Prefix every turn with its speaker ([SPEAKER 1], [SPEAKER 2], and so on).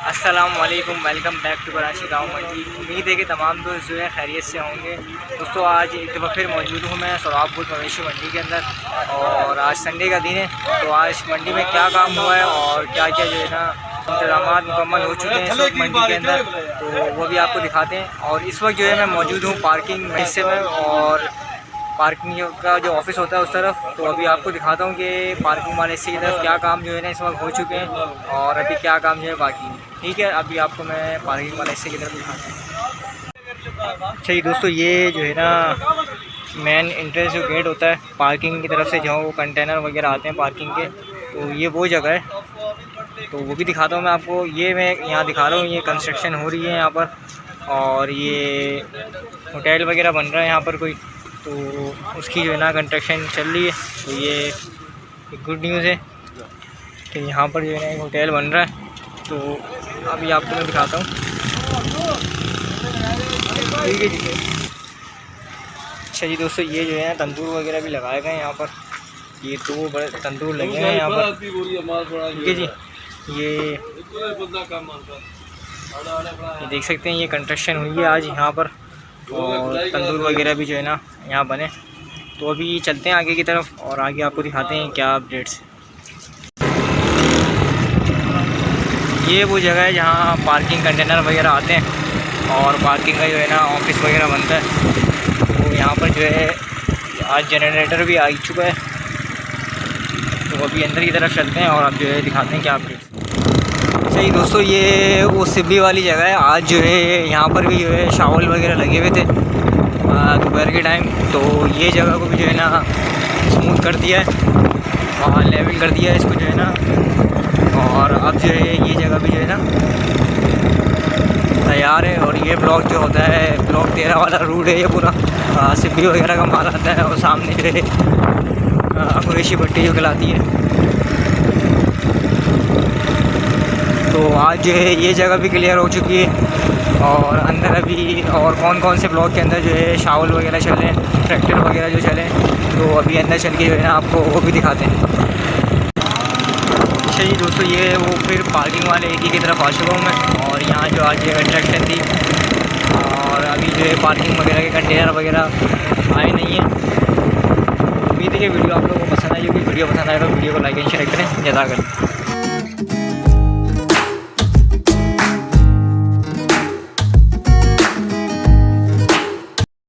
[SPEAKER 1] अस्सलाम वालेकुम, welcome back to Karachi गाँव मंडी। उम्मीद है कि तमाम दोस्त जो है खैरियत से होंगे। दोस्तों आज एक दफ़ा फिर मौजूद हूँ मैं सोराबपुर मवेशी मंडी के अंदर, और आज संडे का दिन है। तो आज मंडी में क्या काम हुआ है और क्या क्या जो है ना इंतजाम मुकम्मल हो चुके हैं इस वक्त मंडी के अंदर, तो वो भी आपको दिखाते हैं। और इस वक्त जो है मैं मौजूद हूँ पार्किंग हिस्से में, और पार्किंग का जो ऑफिस होता है उस तरफ। तो अभी आपको दिखाता हूँ कि पार्किंग वाले हिस्से की तरफ क्या काम जो है ना इस वक्त हो चुके हैं और अभी क्या काम जो है बाकी है। ठीक है, अभी आपको मैं पार्किंग वाले हिस्से की तरफ दिखाता हूँ। अच्छा जी दोस्तों, ये जो है ना मेन एंट्रेंस जो गेट होता है पार्किंग की तरफ से, जहाँ वो कंटेनर वगैरह आते हैं पार्किंग के, तो ये वो जगह है। तो वो भी दिखाता हूँ मैं आपको। ये मैं यहाँ दिखा रहा हूँ, ये कंस्ट्रक्शन हो रही है यहाँ पर, और ये होटल वगैरह बन रहा है यहाँ पर कोई, तो उसकी जो है ना कंस्ट्रक्शन चल रही है। तो ये एक गुड न्यूज़ है कि यहाँ पर जो है ना एक होटल बन रहा है। तो अभी आपको मैं दिखाता हूँ। ठीक है जी। अच्छा जी दोस्तों, ये जो है तंदूर वगैरह भी लगाए गए हैं यहाँ पर। ये 2 बड़े तंदूर लगे हैं यहाँ पर। ठीक है जी। ये देख सकते हैं, ये कंस्ट्रक्शन हुई है आज यहाँ पर, और तंदूर वगैरह भी जो है ना यहाँ बने। तो अभी चलते हैं आगे की तरफ और आगे आपको दिखाते हैं क्या अपडेट्स। ये वो जगह है जहाँ पार्किंग कंटेनर वगैरह आते हैं और पार्किंग का जो है ना ऑफिस वगैरह बनता है। तो यहाँ पर जो है आज जनरेटर भी आ चुका है। तो अभी अंदर की तरफ चलते हैं और आप जो है दिखाते हैं क्या अपडेट्स। अच्छा जी दोस्तों, ये वो सिब्बी वाली जगह है। आज जो है यहाँ पर भी जो है शावल वगैरह लगे हुए थे दोपहर के टाइम। तो ये जगह को भी जो है ना स्मूथ कर दिया है और लेवल कर दिया है इसको जो है ना। और अब जो है ये जगह भी जो है ना तैयार है। और ये ब्लॉक जो होता है ब्लॉक 13 वाला रूट है, ये पूरा सिब्बी वगैरह का माल आता है। और सामने जो है कुरैशी भट्टी जो कहलाती है। तो आज जो है ये जगह भी क्लियर हो चुकी है। और अंदर अभी और कौन कौन से ब्लॉक के अंदर जो है शावल वगैरह चले, ट्रैक्टर वगैरह जो चले, तो अभी अंदर चल के जो है ना आपको वो भी दिखाते हैं। अच्छा जी दोस्तों, ये वो फिर पार्किंग वाले एरिया की तरफ आ चुका हूँ मैं। और यहाँ जो आज ये कंस्ट्रक्शन थी, और अभी जो है पार्किंग वगैरह के कंटेनर वगैरह आए नहीं है। उम्मीद है कि वीडियो आप लोगों को पसंद आई होगी। वीडियो पसंद आए तो वीडियो को लाइक एंड शेयर करें। जज़ाकल्लाह।